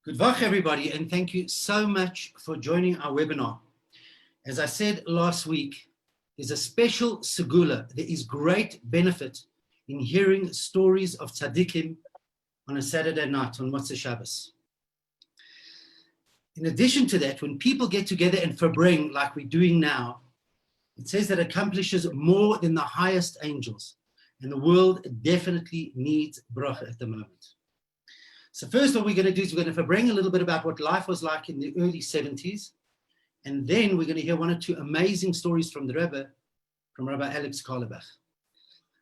Good Vach, everybody, and thank you so much for joining our webinar. As I said last week, there's a special segula. There is great benefit in hearing stories of tzaddikim on a Saturday night on Motzei Shabbos. In addition to that, when people get together and farbrengen like we're doing now, it says that it accomplishes more than the highest angels, and the world definitely needs bracha at the moment. So first, what we're going to do is we're going to farbrengen a little bit about what life was like in the early 70s, and then we're going to hear one or two amazing stories from the Rebbe, from Rabbi Alex Karlebach.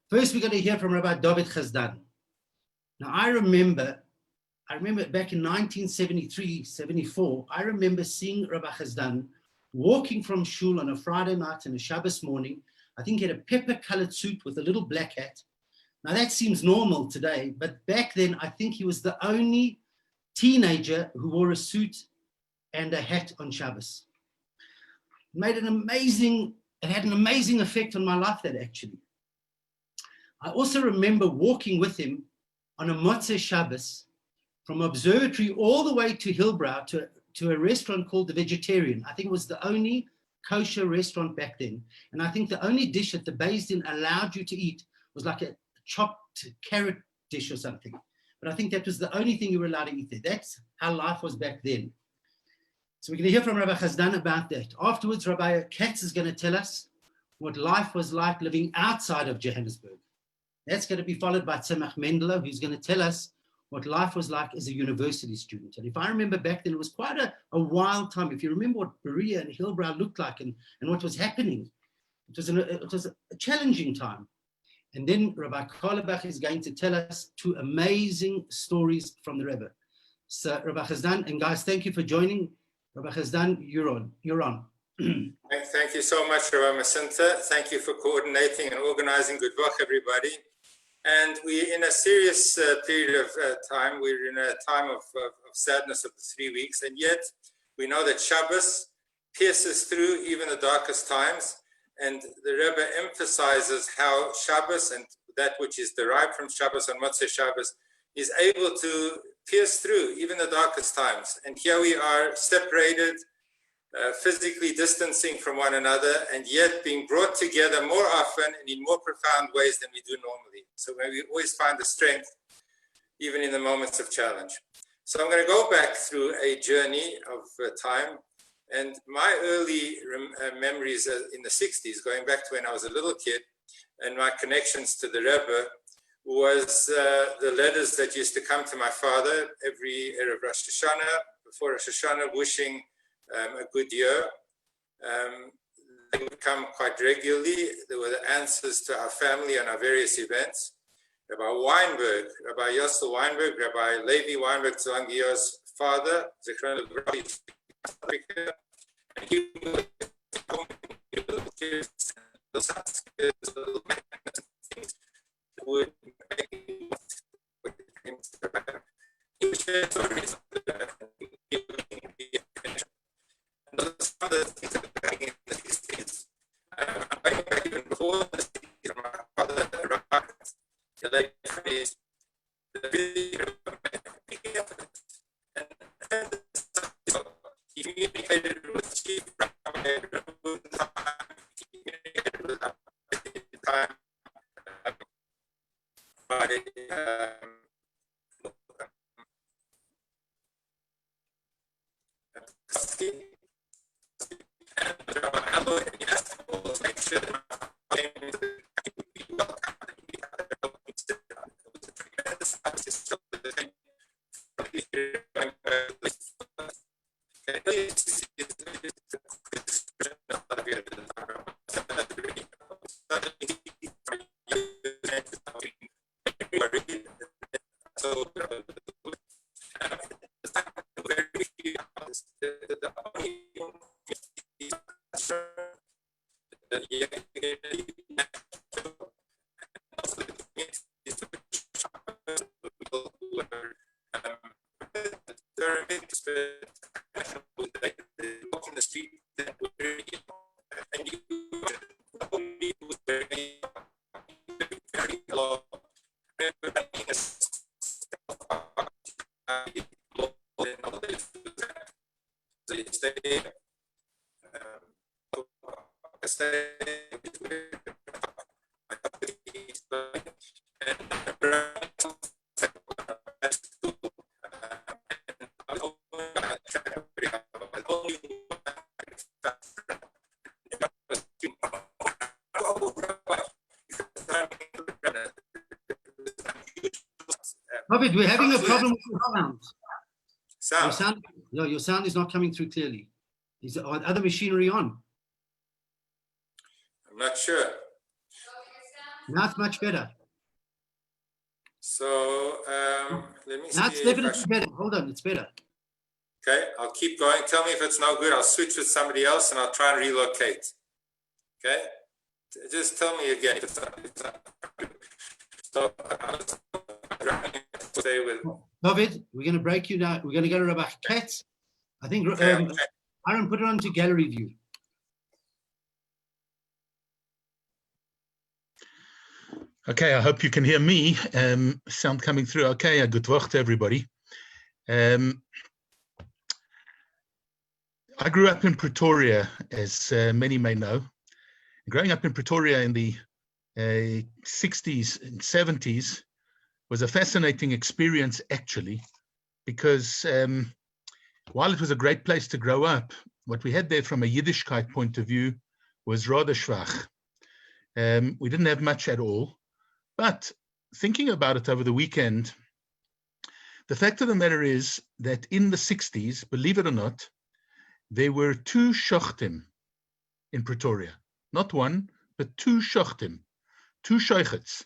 First, we're going to hear from Rabbi David Chazdan. Now, I remember back in 1973, 74, I remember seeing Rabbi Chazdan walking from shul on a Friday night and a Shabbos morning. I think he had a pepper-colored suit with a little black hat. Now that seems normal today, but back then I think he was the only teenager who wore a suit and a hat on Shabbos. It had an amazing effect on my life, that actually. I also remember walking with him on a Motzei Shabbos from Observatory all the way to Hillbrow to a restaurant called The Vegetarian. I think it was the only kosher restaurant back then. And I think the only dish that the Beis Din allowed you to eat was like a chopped carrot dish or something. But I think that was the only thing you were allowed to eat there. That's how life was back then. So we're going to hear from Rabbi Chazdan about that. Afterwards, Rabbi Katz is going to tell us what life was like living outside of Johannesburg. That's going to be followed by Tzemach Mendele, who's going to tell us what life was like as a university student. And if I remember back then, it was quite a wild time. If you remember what Berea and Hillbrow looked like and what was happening, it was a challenging time. And then Rabbi Karlebach is going to tell us two amazing stories from the Rebbe. So Rabbi Chazdan, and guys, thank you for joining. Rabbi Chazdan, you're on. Thank you so much, Rabbi Masinta. Thank you for coordinating and organizing. Good luck, everybody. And we're in a serious period of time. We're in a time of sadness of the 3 weeks. And yet we know that Shabbos pierces through even the darkest times. And the Rebbe emphasizes how Shabbos and that which is derived from Shabbos and Motzei Shabbos is able to pierce through even the darkest times. And here we are separated, physically distancing from one another, and yet being brought together more often and in more profound ways than we do normally. So we always find the strength even in the moments of challenge. So I'm going to go back through a journey of time. And my early memories in the 60s, going back to when I was a little kid, and my connections to the Rebbe was the letters that used to come to my father every Erev Rosh Hashanah, before Rosh Hashanah, wishing a good year. They would come quite regularly. There were the answers to our family and our various events. Rabbi Weinberg, Rabbi Yossel Weinberg, Rabbi Levi Weinberg, Tzvangio's father, Zichron Lebracha, Africa, and he would share stories of some of the things that were happening in the 60s. Even before the 60s, my father arrived in the late 20s, the really he communicated with Chief Rabbi, he communicated with at the time by David, we're having a problem with your sound. Sound? Your sound is not coming through clearly. Is the other machinery on? I'm not sure. Now it's much better. So let me see. Now it's definitely better. Hold on, it's better. Okay, I'll keep going. Tell me if it's no good. I'll switch with somebody else and I'll try and relocate. Okay? Just tell me again if it's not good. So stay with David, we're going to break you now. We're going to go to Rabbi Katz. I think okay. Aaron, put it onto gallery view. Okay, I hope you can hear me. Sound coming through. Okay, good work to everybody. I grew up in Pretoria, as many may know. Growing up in Pretoria in the 60s and 70s was a fascinating experience, actually, because while it was a great place to grow up, what we had there from a Yiddishkeit point of view was rather schwach. We didn't have much at all. But thinking about it over the weekend, the fact of the matter is that in the 60s, believe it or not, there were 2 shochtim in Pretoria. Not one, but 2 shochtim, 2 sheichets.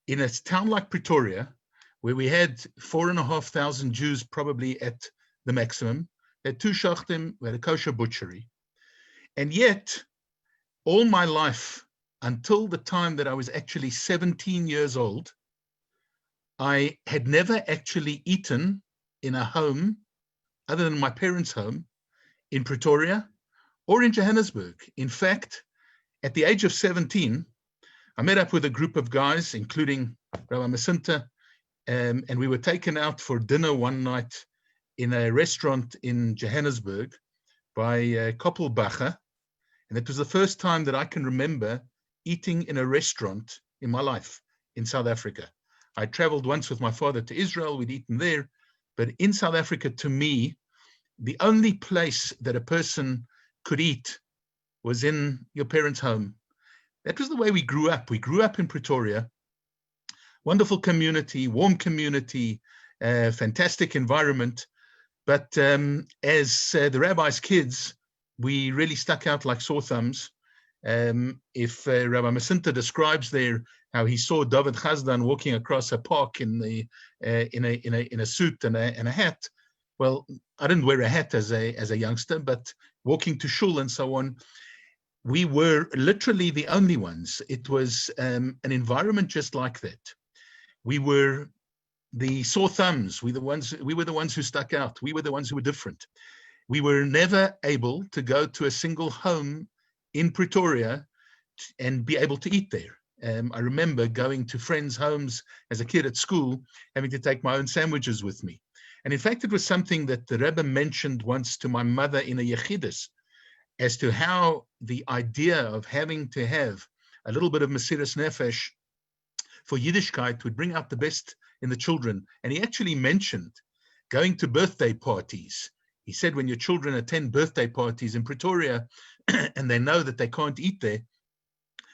In a town like Pretoria, where we had 4,500 Jews probably at the maximum, had 2 shochtim, we had a kosher butchery. And yet, all my life, until the time that I was actually 17 years old, I had never actually eaten in a home other than my parents' home in Pretoria or in Johannesburg. In fact, at the age of 17, I met up with a group of guys, including Rabbi Masinta, and we were taken out for dinner one night in a restaurant in Johannesburg by Koppelbacher. And it was the first time that I can remember eating in a restaurant in my life in South Africa. I traveled once with my father to Israel, we'd eaten there, but in South Africa, to me, the only place that a person could eat was in your parents' home. That was the way we grew up. We grew up in Pretoria, wonderful community, warm community, fantastic environment. But as the rabbi's kids, we really stuck out like sore thumbs. If Rabbi Masinta describes there how he saw David Chazdan walking across a park in a suit and a hat, well, I didn't wear a hat as a youngster, but walking to shul and so on, we were literally the only ones. It was an environment just like that. We were the sore thumbs. We were the ones who stuck out. We were the ones who were different. We were never able to go to a single home in Pretoria and be able to eat there. I remember going to friends' homes as a kid at school, having to take my own sandwiches with me. And in fact, it was something that the Rebbe mentioned once to my mother in a yechidus, as to how the idea of having to have a little bit of Mesiras Nefesh for Yiddishkeit would bring out the best in the children. And he actually mentioned going to birthday parties. He said, when your children attend birthday parties in Pretoria and they know that they can't eat there,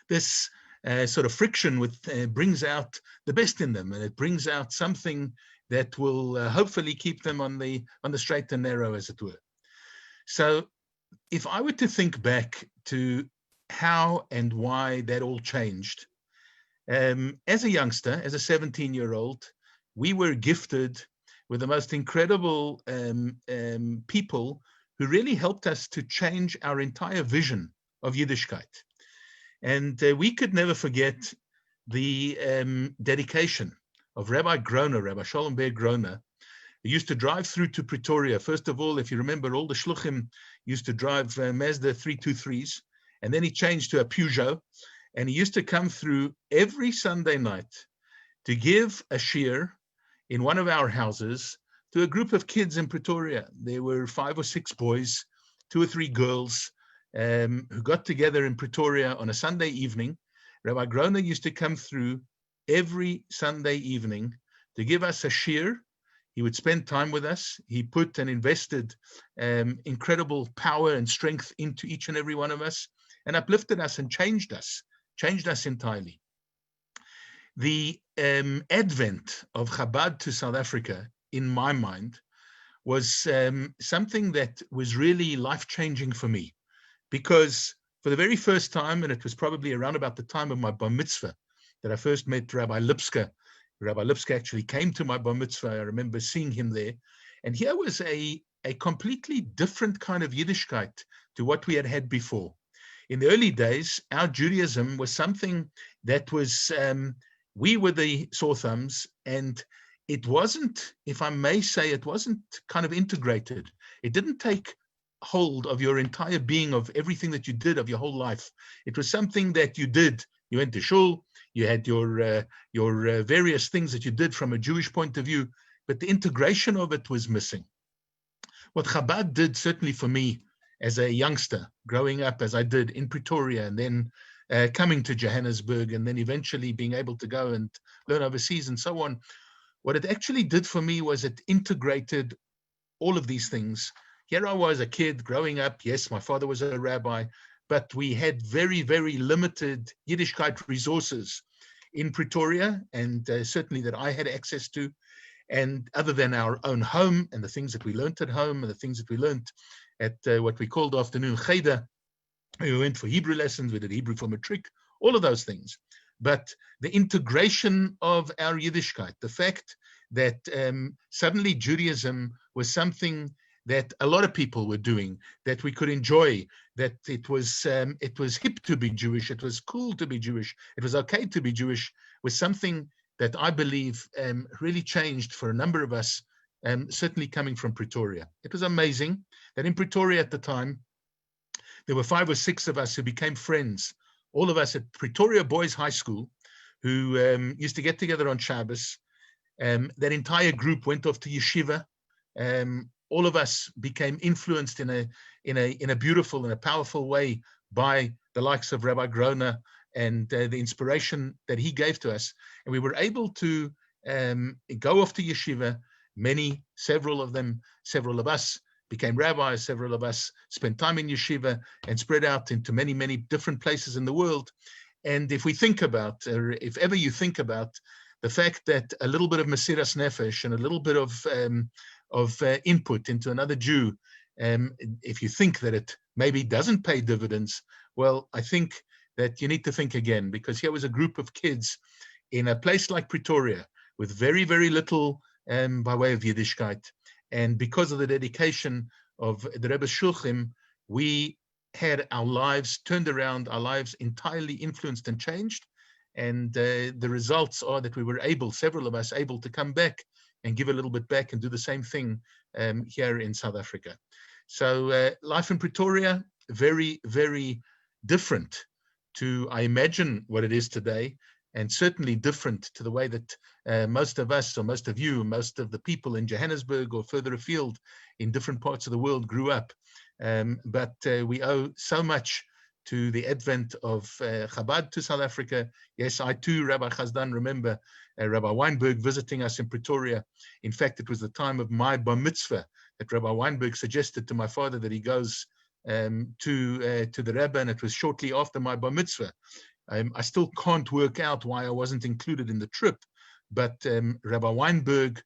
this sort of friction brings out the best in them, and it brings out something that will hopefully keep them on the straight and narrow, as it were. So if I were to think back to how and why that all changed, as a youngster, as a 17-year-old, we were gifted with the most incredible people who really helped us to change our entire vision of Yiddishkeit. And we could never forget the dedication of Rabbi Groner, Rabbi Shalom Ber Groner. He used to drive through to Pretoria. First of all, if you remember, all the shluchim used to drive Mazda 323s, and then he changed to a Peugeot, and he used to come through every Sunday night to give a shiur in one of our houses to a group of kids in Pretoria. There were 5 or 6 boys, 2 or 3 girls who got together in Pretoria on a Sunday evening. Rabbi Groner used to come through every Sunday evening to give us a shiur. He would spend time with us. He put and invested incredible power and strength into each and every one of us, and uplifted us and changed us entirely. The advent of Chabad to South Africa, in my mind, was something that was really life-changing for me, because for the very first time, and it was probably around about the time of my bar mitzvah that I first met Rabbi Lipska. Rabbi Lipska actually came to my bar mitzvah. I remember seeing him there. And here was a completely different kind of Yiddishkeit to what we had had before. In the early days, our Judaism was something that was, we were the sore thumbs, and it wasn't, if I may say, it wasn't kind of integrated. It didn't take hold of your entire being, of everything that you did, of your whole life. It was something that you did. You went to shul, you had your various things that you did from a Jewish point of view, but the integration of it was missing. What Chabad did, certainly for me as a youngster, growing up as I did in Pretoria, and then coming to Johannesburg, and then eventually being able to go and learn overseas and so on, what it actually did for me was it integrated all of these things. Here I was, a kid growing up. Yes, my father was a rabbi, but we had very, very limited Yiddishkeit resources in Pretoria, and certainly that I had access to. And other than our own home and the things that we learned at home and the things that we learned at what we called afternoon cheder, we went for Hebrew lessons, we did Hebrew for matric, all of those things. But the integration of our Yiddishkeit, the fact that suddenly Judaism was something that a lot of people were doing, that we could enjoy, that it was hip to be Jewish, it was cool to be Jewish, it was okay to be Jewish, was something that I believe really changed for a number of us, certainly coming from Pretoria. It was amazing that in Pretoria at the time, there were 5 or 6 of us who became friends, all of us at Pretoria Boys High School, who used to get together on Shabbos. That entire group went off to yeshiva. All of us became influenced in a beautiful and a powerful way by the likes of Rabbi Groner and the inspiration that he gave to us. And we were able to go off to yeshiva. Several of us became rabbis, several of us spent time in yeshiva and spread out into many, many different places in the world. And if we think about, or if ever you think about the fact that a little bit of Mesiras Nefesh and a little bit of input into another Jew, if you think that it maybe doesn't pay dividends, well, I think that you need to think again, because here was a group of kids in a place like Pretoria with very, very little by way of Yiddishkeit. And because of the dedication of the Rebbe's Shulchim, we had our lives turned around, our lives entirely influenced and changed. And the results are that we were able, several of us, able to come back and give a little bit back and do the same thing here in South Africa. So life in Pretoria, very, very different to, I imagine, what it is today, and certainly different to the way that most of us, or most of you, most of the people in Johannesburg or further afield in different parts of the world grew up. But we owe so much to the advent of Chabad to South Africa. Yes, I too, Rabbi Chazdan, remember Rabbi Weinberg visiting us in Pretoria. In fact, it was the time of my bar mitzvah that Rabbi Weinberg suggested to my father that he goes to the Rebbe, and it was shortly after my bar mitzvah. I still can't work out why I wasn't included in the trip, but Rabbi Weinberg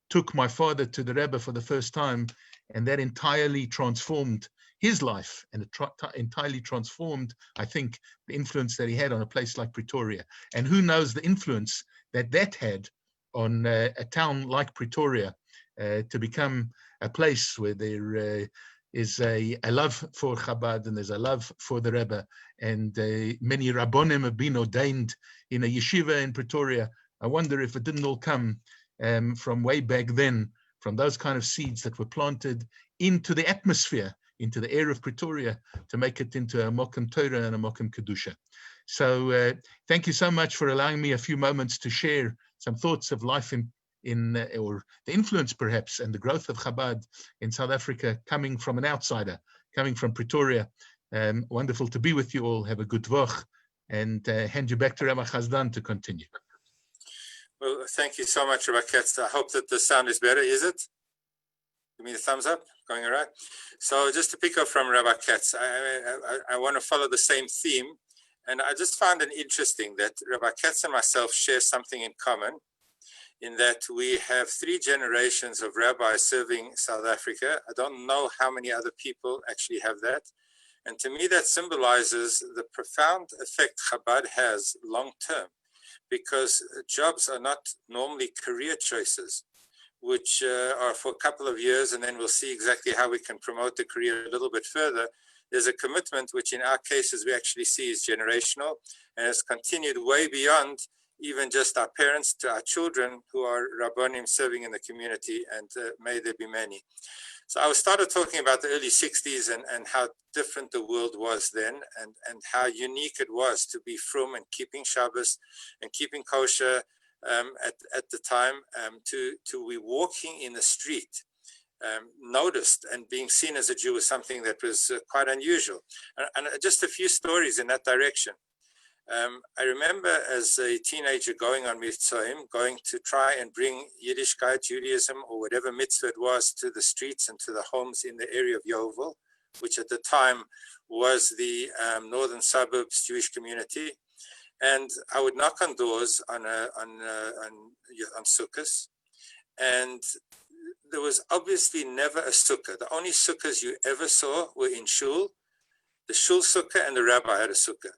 took my father to the Rebbe for the first time, and that entirely transformed his life, and it entirely transformed, I think, the influence that he had on a place like Pretoria. And who knows the influence that that had on a town like Pretoria to become a place where there is a love for Chabad, and there's a love for the Rebbe, and many Rabbonim have been ordained in a yeshiva in Pretoria. I wonder if it didn't all come from way back then, from those kind of seeds that were planted into the atmosphere, into the air of Pretoria, to make it into a Mokum Torah and a Mokum Kedusha. So thank you so much for allowing me a few moments to share some thoughts of life or the influence perhaps and the growth of Chabad in South Africa, coming from an outsider, coming from Pretoria. Wonderful to be with you all. Have a good Woch, and hand you back to Rabbi Chazdan to continue. Well, thank you so much, Rabbi Katz. I hope that the sound is better. Is it? Give me the thumbs up. Going all right. So just to pick up from Rabbi Katz, I want to follow the same theme And I just found it interesting that Rabbi Katz and myself share something in common, in that we have 3 generations of rabbis serving South Africa. I don't know how many other people actually have that. And to me, that symbolizes the profound effect Chabad has long term, because jobs are not normally career choices, which are for a couple of years, and then we'll see exactly how we can promote the career a little bit further. There's a commitment, which in our cases we actually see is generational, and has continued way beyond even just our parents to our children who are Rabbonim serving in the community, and may there be many. So I started talking about the early 60s and how different the world was then, and how unique it was to be frum and keeping Shabbos and keeping kosher at the time, to be walking in the street noticed and being seen as a Jew was something that was quite unusual. And just a few stories in that direction. I remember as a teenager going on Mitzvahim, going to try and bring Yiddishkeit, Judaism, or whatever mitzvah it was, to the streets and to the homes in the area of Yeovil, which at the time was the northern suburbs Jewish community. And I would knock on doors on sukkahs, and there was obviously never a sukkah. The only sukkahs you ever saw were in shul. The shul sukkah and the rabbi had a sukkah.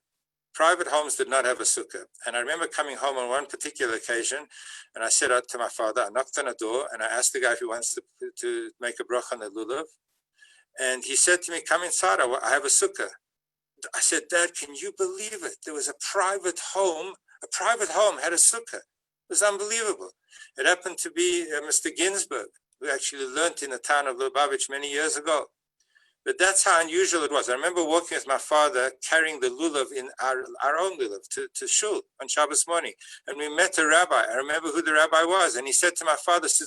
Private homes did not have a sukkah. And I remember coming home on one particular occasion, and I said out to my father, I knocked on a door, and I asked the guy if he wants to make a bracha on the lulav. And he said to me, come inside, I have a sukkah. I said, Dad, can you believe it? There was a private home had a sukkah. It was unbelievable. It happened to be Mr. Ginsburg, who actually learned in the town of Lubavitch many years ago. But that's how unusual it was. I remember walking with my father, carrying the lulav in our own lulav to shul on Shabbos morning. And we met a rabbi. I remember who the rabbi was. And he said to my father, it's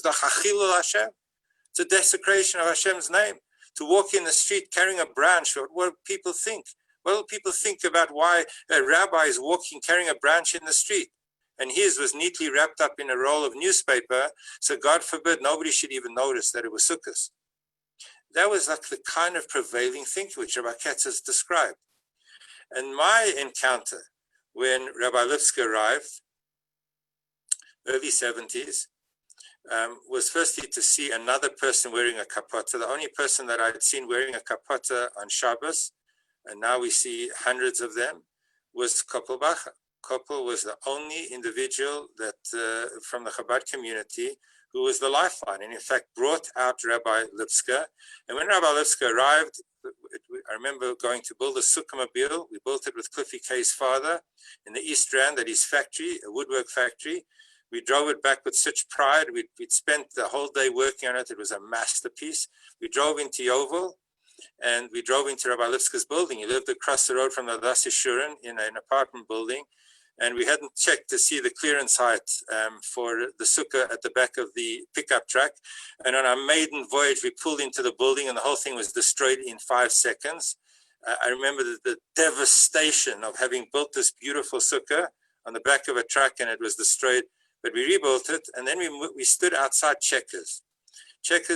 a desecration of Hashem's name. To walk in the street carrying a branch, what will people think? What will people think about why a rabbi is walking, carrying a branch in the street? And his was neatly wrapped up in a roll of newspaper, so God forbid nobody should even notice that it was sukkahs. That was like the kind of prevailing thinking which Rabbi Katz has described. And my encounter when Rabbi Lipska arrived, early 70s, was firstly to see another person wearing a kapota. The only person that I had seen wearing a kapota on Shabbos, and now we see hundreds of them, was Koppel Bacha. Koppel was the only individual that from the Chabad community who was the lifeline, and in fact brought out Rabbi Lipska. And when Rabbi Lipska arrived, I remember going to build a sukkah-mobile. We built it with Cliffy Kay's father in the East Rand at his factory, a woodwork factory. We drove it back with such pride. We'd spent the whole day working on it. It was a masterpiece. We drove into Yeovil, and we drove into Rabbi Lipska's building. He lived across the road from the Das Yeshurin in an apartment building. And we hadn't checked to see the clearance height for the sukkah at the back of the pickup truck. And on our maiden voyage, we pulled into the building, and the whole thing was destroyed in 5 seconds. I remember the devastation of having built this beautiful sukkah on the back of a truck, and it was destroyed. But we rebuilt it, and then we stood outside Checkers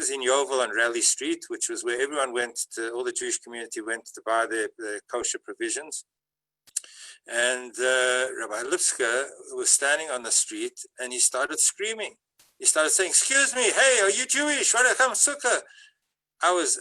in Yeovil on Raleigh Street, which was where everyone went to, all the Jewish community went to buy their kosher provisions. And Rabbi Lipska was standing on the street, and he started screaming. He started saying, excuse me, hey, are you Jewish? Why do I come sukkah? I was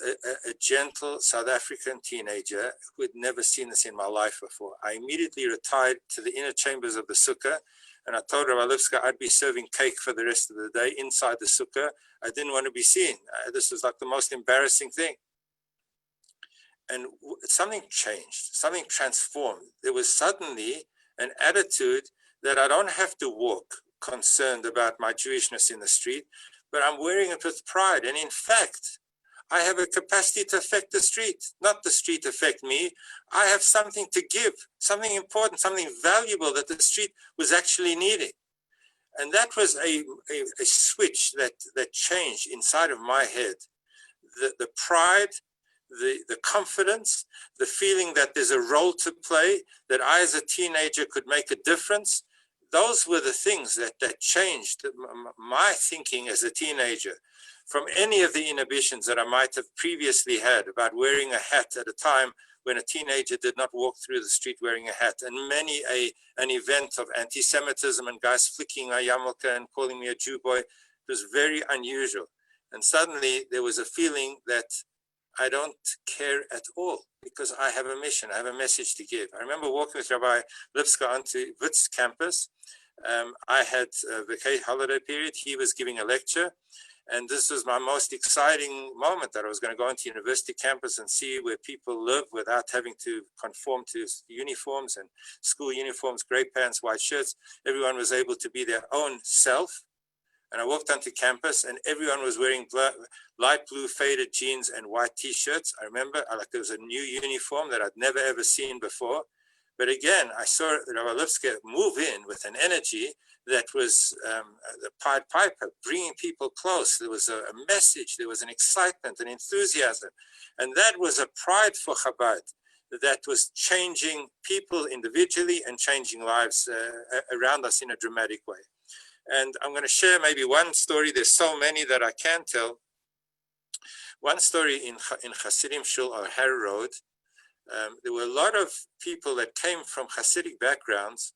a gentle South African teenager who had never seen this in my life before. I immediately retired to the inner chambers of the sukkah, and I told Rabbi Lipska I'd be serving cake for the rest of the day inside the sukkah. I didn't want to be seen. This was like the most embarrassing thing. And something changed, something transformed. There was suddenly an attitude that I don't have to walk concerned about my Jewishness in the street, but I'm wearing it with pride. And in fact, I have a capacity to affect the street, not the street affect me. I have something to give, something important, something valuable that the street was actually needing. And that was a switch that changed inside of my head. The pride, the confidence, the feeling that there's a role to play, that I as a teenager could make a difference. Those were the things that changed my thinking as a teenager from any of the inhibitions that I might have previously had about wearing a hat at a time when a teenager did not walk through the street wearing a hat, and many an event of anti-Semitism and guys flicking a yarmulke and calling me a Jew boy. It was very unusual. And suddenly there was a feeling that I don't care at all because I have a mission, I have a message to give. I remember walking with Rabbi Lipska onto Wits campus. I had a vacation holiday period. He was giving a lecture. And this was my most exciting moment, that I was going to go into university campus and see where people live without having to conform to uniforms and school uniforms, gray pants, white shirts. Everyone was able to be their own self. And I walked onto campus and everyone was wearing light blue faded jeans and white t-shirts. I remember there was a new uniform that I'd never ever seen before. But again, I saw Rabbi Lipska move in with an energy that was the Pied Piper, bringing people close. There was a message, there was an excitement, an enthusiasm. And that was a pride for Chabad that was changing people individually and changing lives around us in a dramatic way. And I'm going to share maybe one story. There's so many that I can tell. One story in Hasidim Shul on Harry Road. There were a lot of people that came from Hasidic backgrounds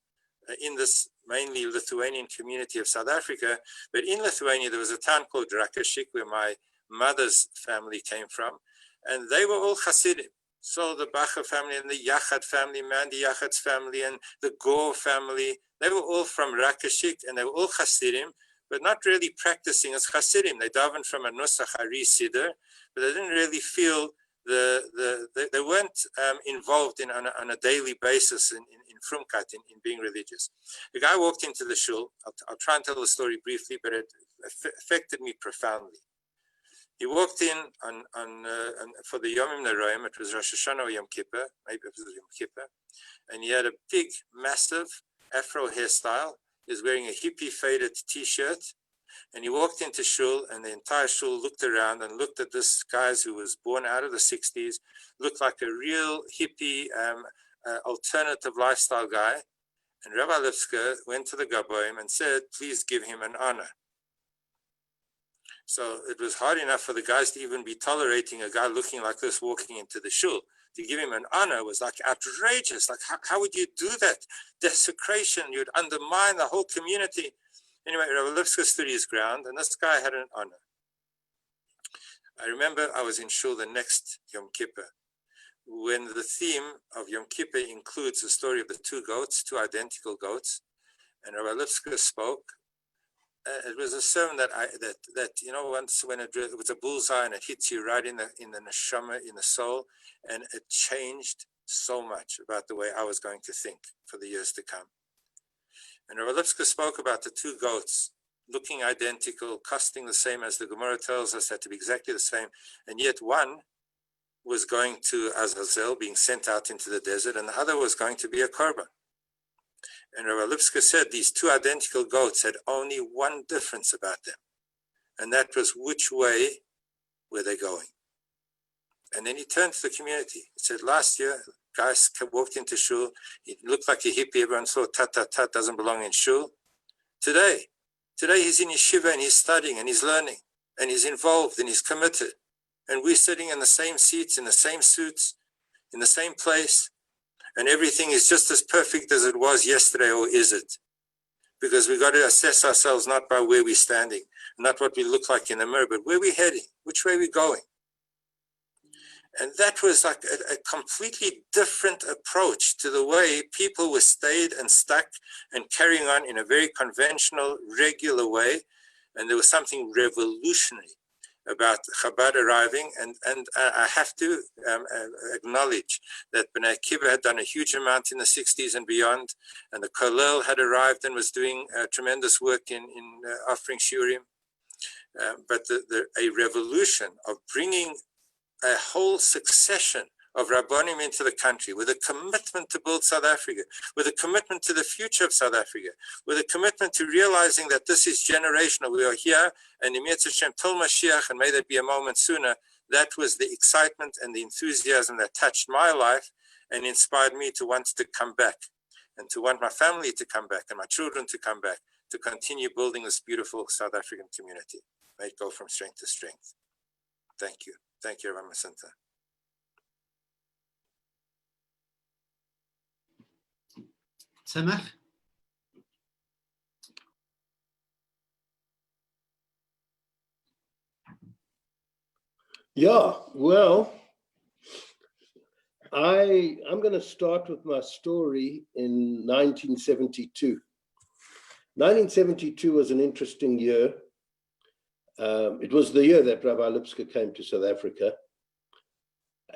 in this mainly Lithuanian community of South Africa. But in Lithuania, there was a town called Rakashik where my mother's family came from. And they were all Hasidim. So the Bacher family and the Yachad family, Mandy Yachad's family and the Gore family, they were all from Rakashik and they were all Hasidim, but not really practicing as Hasidim. They davened from a Nusach Hari Siddur, but they didn't really feel they weren't involved on a daily basis in Frumkat, in being religious. The guy walked into the shul. I'll try and tell the story briefly, but it affected me profoundly. He walked in for the Yomim Neroim. It was Rosh Hashanah or Yom Kippur, maybe it was Yom Kippur, and he had a big, massive afro hairstyle. He was wearing a hippie faded t-shirt. And he walked into shul, and the entire shul looked around and looked at this guy who was born out of the 60s, looked like a real hippie, alternative lifestyle guy. And Rabbi Lipska went to the Gaboim and said, please give him an honor. So it was hard enough for the guys to even be tolerating a guy looking like this walking into the shul. To give him an honor was like outrageous. Like, how would you do that? Desecration, you'd undermine the whole community. Anyway, Rabbi Lipska stood his ground, and this guy had an honor. I remember I was in shul the next Yom Kippur, when the theme of Yom Kippur includes the story of the two goats, two identical goats, and Rabbi Lipska spoke. It was a sermon that once when it was a bullseye and it hits you right in the neshama, in the soul, and it changed so much about the way I was going to think for the years to come. And Rabbi Lipska spoke about the two goats looking identical, costing the same, as the Gemara tells us, had to be exactly the same. And yet one was going to Azazel, being sent out into the desert, and the other was going to be a korban. And Rabbi Lipska said these two identical goats had only one difference about them. And that was which way were they going. And then he turned to the community. He said, last year, guys walked into shul. He looked like a hippie. Everyone thought, tat, doesn't belong in shul. Today he's in yeshiva and he's studying and he's learning and he's involved and he's committed. And we're sitting in the same seats, in the same suits, in the same place. And everything is just as perfect as it was yesterday, or is it? Because we've got to assess ourselves not by where we're standing, not what we look like in the mirror, but where we're heading, which way we're going. And that was like a completely different approach to the way people were stayed and stuck and carrying on in a very conventional, regular way. And there was something revolutionary about Chabad arriving. And I have to acknowledge that B'nai Akiva had done a huge amount in the 60s and beyond. And the Kollel had arrived and was doing tremendous work in offering shiurim. But a revolution of bringing a whole succession of Rabbonim into the country with a commitment to build South Africa, with a commitment to the future of South Africa, with a commitment to realizing that this is generational. We are here, and Im Yetz Hashem till Mashiach, and may that be a moment sooner. That was the excitement and the enthusiasm that touched my life and inspired me to want to come back and to want my family to come back and my children to come back to continue building this beautiful South African community. May it go from strength to strength. Thank you. Thank you, Rabbi Masinta. Tzemach? Yeah, well, I'm going to start with my story in 1972. 1972 was an interesting year. It was the year that Rabbi Lipska came to South Africa.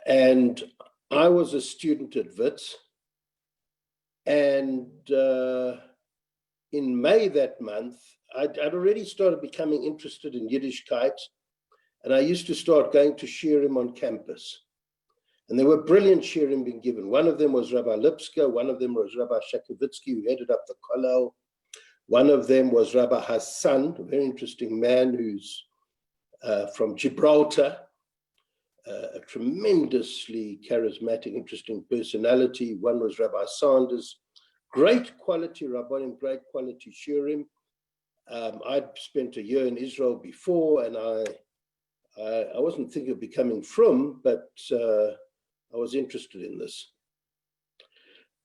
And I was a student at Wits. And in May that month, I'd already started becoming interested in Yiddishkeit. And I used to start going to shiurim on campus. And there were brilliant shiurim being given. One of them was Rabbi Lipska. One of them was Rabbi Shakowitsky, who headed up the kollel. One of them was Rabbi Hassan, a very interesting man who's from Gibraltar, a tremendously charismatic, interesting personality. One was Rabbi Sanders. Great quality rabbanim, great quality shiurim. I'd spent a year in Israel before, and I wasn't thinking of becoming frum, but I was interested in this.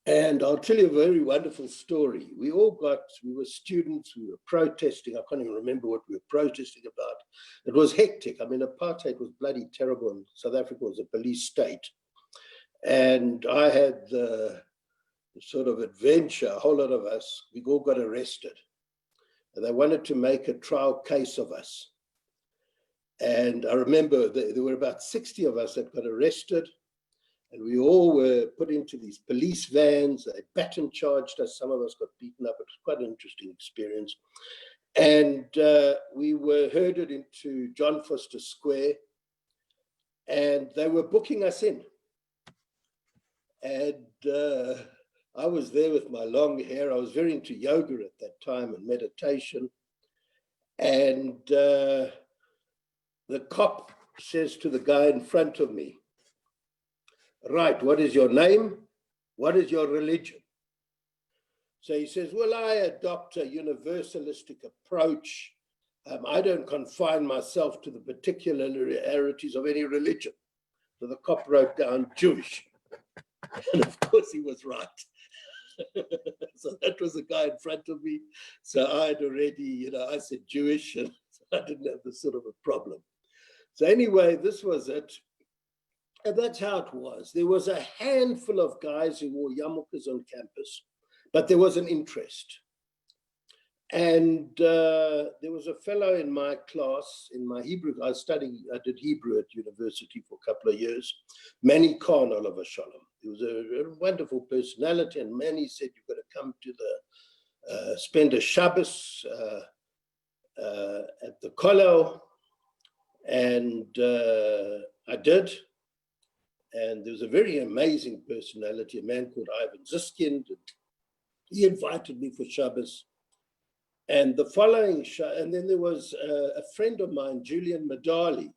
And I'll tell you a very wonderful story. We were students, we were protesting. I can't even remember what we were protesting about. It was hectic. I mean, apartheid was bloody terrible, and South Africa was a police state. And I had the sort of adventure, a whole lot of us, we all got arrested. And they wanted to make a trial case of us. And I remember there were about 60 of us that got arrested. And we all were put into these police vans. They baton charged us. Some of us got beaten up. It was quite an interesting experience. And we were herded into John Foster Square. And they were booking us in. And I was there with my long hair. I was very into yoga at that time and meditation. And the cop says to the guy in front of me, "Right, what is your name? What is your religion?" So he says, "Well, I adopt a universalistic approach. I don't confine myself to the particularities of any religion." So the cop wrote down Jewish. And of course he was right. So that was the guy in front of me. So I'd already, I said Jewish, and I didn't have this sort of a problem. So anyway, this was it. And that's how it was. There was a handful of guys who wore yarmulkes on campus, but there was an interest. And there was a fellow in my class, in my Hebrew, I did Hebrew at university for a couple of years, Manny Khan, Oliver Shalom. He was a wonderful personality, and Manny said, "You've got to come to spend a Shabbos at the kollel." And I did. And there was a very amazing personality, a man called Ivan Ziskind. He invited me for Shabbos. And the following and then there was a friend of mine, Julian Madali.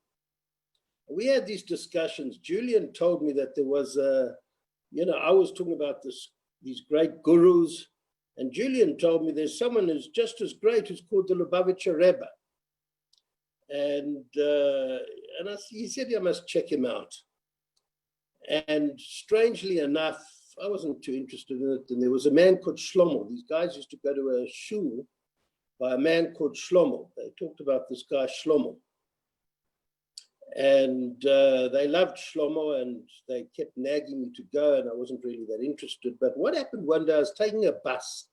We had these discussions. Julian told me that there was I was talking about these great gurus. And Julian told me there's someone who's just as great who's called the Lubavitcher Rebbe. And he said, "I must check him out." And strangely enough, I wasn't too interested in it. And there was a man called Shlomo. These guys used to go to a shul by a man called Shlomo. They talked about this guy, Shlomo. And they loved Shlomo, and they kept nagging me to go, and I wasn't really that interested. But what happened one day, I was taking a bus,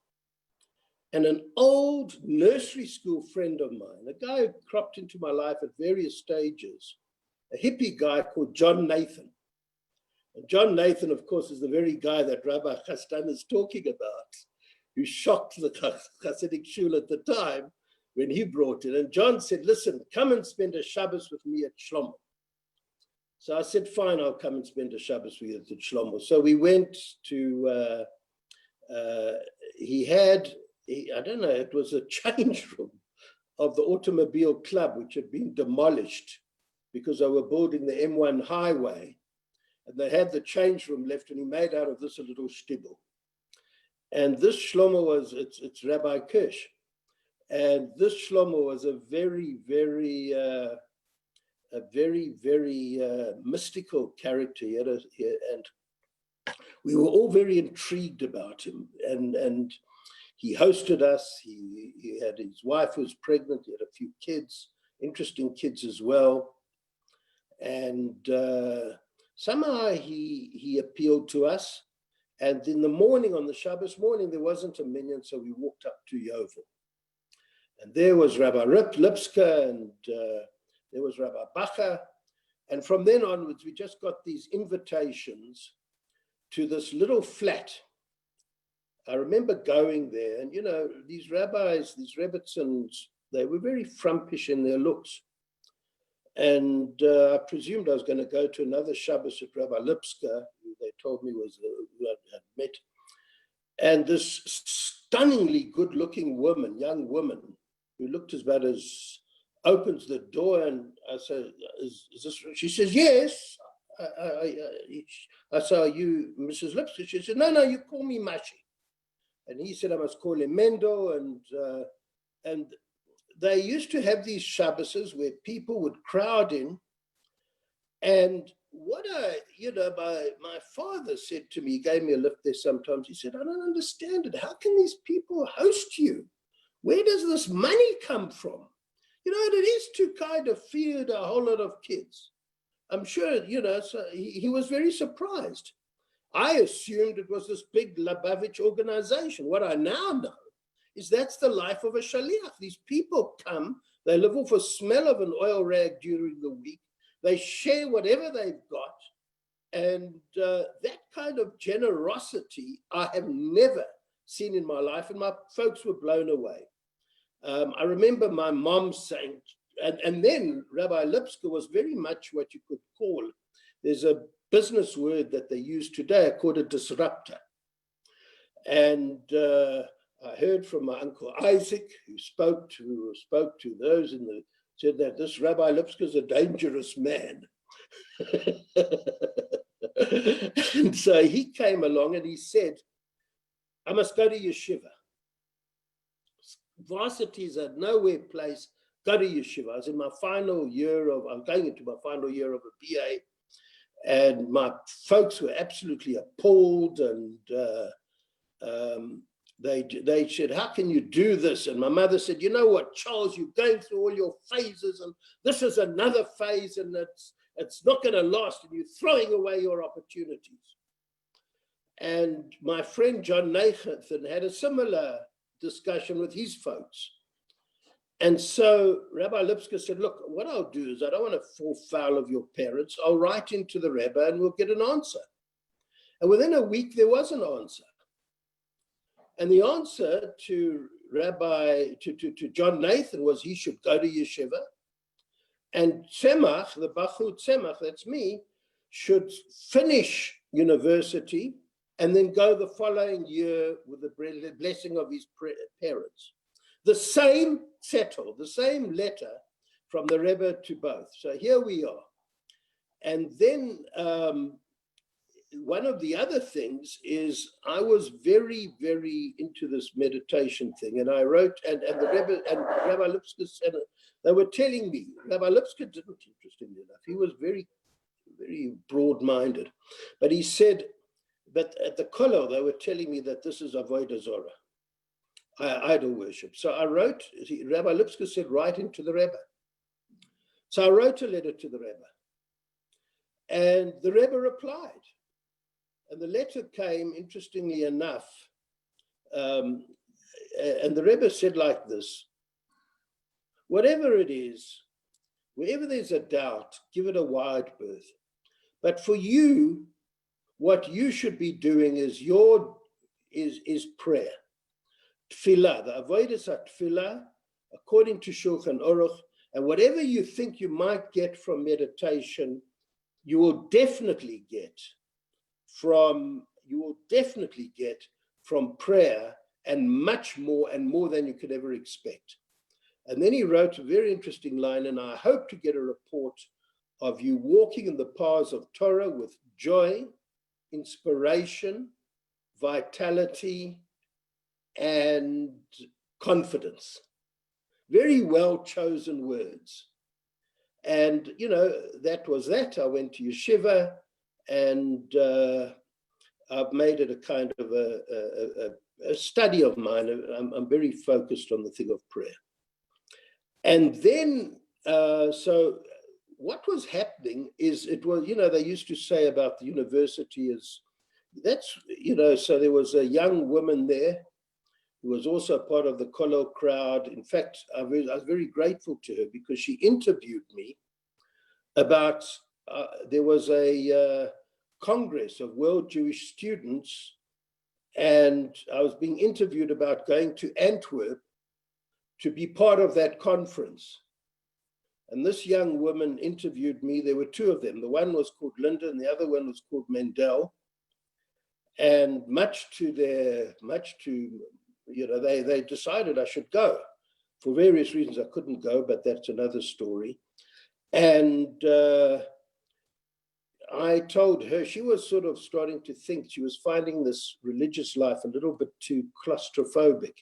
and an old nursery school friend of mine, a guy who cropped into my life at various stages, a hippie guy called John Nathan. And John Nathan, of course, is the very guy that Rabbi Chastan is talking about, who shocked the Hasidic shul at the time when he brought it. And John said, "Listen, come and spend a Shabbos with me at Shlomo." So I said, "Fine, I'll come and spend a Shabbos with you at Shlomo." So we went to, I don't know, it was a change room of the automobile club, which had been demolished because they were building the M1 highway. And they had the change room left, and he made out of this a little shtibel. And this Shlomo it's Rabbi Kirsch. And this Shlomo was a very, very mystical character. And we were all very intrigued about him, and he hosted us. He had, his wife was pregnant, he had a few kids, interesting kids as well. And somehow he appealed to us. And in the morning, on the Shabbos morning, there wasn't a minyan, so we walked up to Yovel. And there was Rabbi Lipska, and there was Rabbi Bacher. And from then onwards, we just got these invitations to this little flat. I remember going there, and these rabbis, these Rebbitzins, they were very frumpish in their looks. And I presumed I was going to go to another Shabbos at Rabbi Lipska, who they told me was who I had met. And this stunningly good-looking woman, young woman, who looked as bad as, opens the door, and I said, is this? She says, yes. I said, are you Mrs. Lipska? She said, no, you call me Mashi. And he said, I must call him Mendo. And they used to have these Shabboses where people would crowd in. And what my father said to me, he gave me a lift there sometimes. He said, I don't understand it. How can these people host you? Where does this money come from? It is to kind of feed a whole lot of kids. I'm sure, so he was very surprised. I assumed it was this big Lubavitch organization. What I now know is that's the life of a shaliach. These people come, they live off a smell of an oil rag during the week. They share whatever they've got. And that kind of generosity I have never seen in my life. And my folks were blown away. I remember my mom saying, and then Rabbi Lipska was very much what you could call, there's a business word that they use today called a disruptor. And I heard from my uncle Isaac, who spoke to those said that this Rabbi Lipska is a dangerous man. And so he came along and he said, I must go to yeshiva. Varsities are nowhere place, go to yeshiva. I was in my final year I'm going into my final year of a BA, and my folks were absolutely appalled, and they said, how can you do this? And my mother said, you know what, Charles, you're going through all your phases, and this is another phase, and it's not going to last, and you're throwing away your opportunities. And my friend John Nathan had a similar discussion with his folks. And so Rabbi Lipska said, look, what I'll do is I don't want to fall foul of your parents. I'll write into the Rebbe and we'll get an answer. And within a week, there was an answer. And the answer to John Nathan was he should go to yeshiva. And Tzemach, the Bachur Tzemach, that's me, should finish university and then go the following year with the blessing of his parents. The same settle, the same letter from the Rebbe to both. So here we are. And then one of the other things is I was very, very into this meditation thing. And I wrote, and the Rebbe and Rabbi Lipska said, they were telling me, Rabbi Lipska didn't, interestingly enough, he was very, very broad-minded. But he said, but at the kollel, they were telling me that this is avodah zorah, idol worship. So I wrote, Rabbi Lipska said, write into the Rebbe. So I wrote a letter to the Rebbe. And the Rebbe replied. And the letter came, interestingly enough, and the Rebbe said like this, whatever it is, wherever there's a doubt, give it a wide berth. But for you, what you should be doing is prayer. Tefillah, the avodas tefillah, according to Shulchan Aruch, and whatever you think you might get from meditation, you will definitely get from prayer, and much more, and more than you could ever expect. And then he wrote a very interesting line, and I hope to get a report of you walking in the paths of Torah with joy, inspiration, vitality, and confidence. Very well chosen words. And, that was that. I went to yeshiva, and I've made it a kind of a study of mine. I'm very focused on the thing of prayer. And then, so what was happening is it was, they used to say about the university is, that's, so there was a young woman there who was also part of the Kollel crowd. In fact, I was very grateful to her because she interviewed me about, there was a Congress of World Jewish Students, and I was being interviewed about going to Antwerp to be part of that conference. And this young woman interviewed me. There were two of them. The one was called Linda and the other one was called Mendel. And they decided I should go. For various reasons, I couldn't go, but that's another story. And I told her, she was sort of starting to think, she was finding this religious life a little bit too claustrophobic.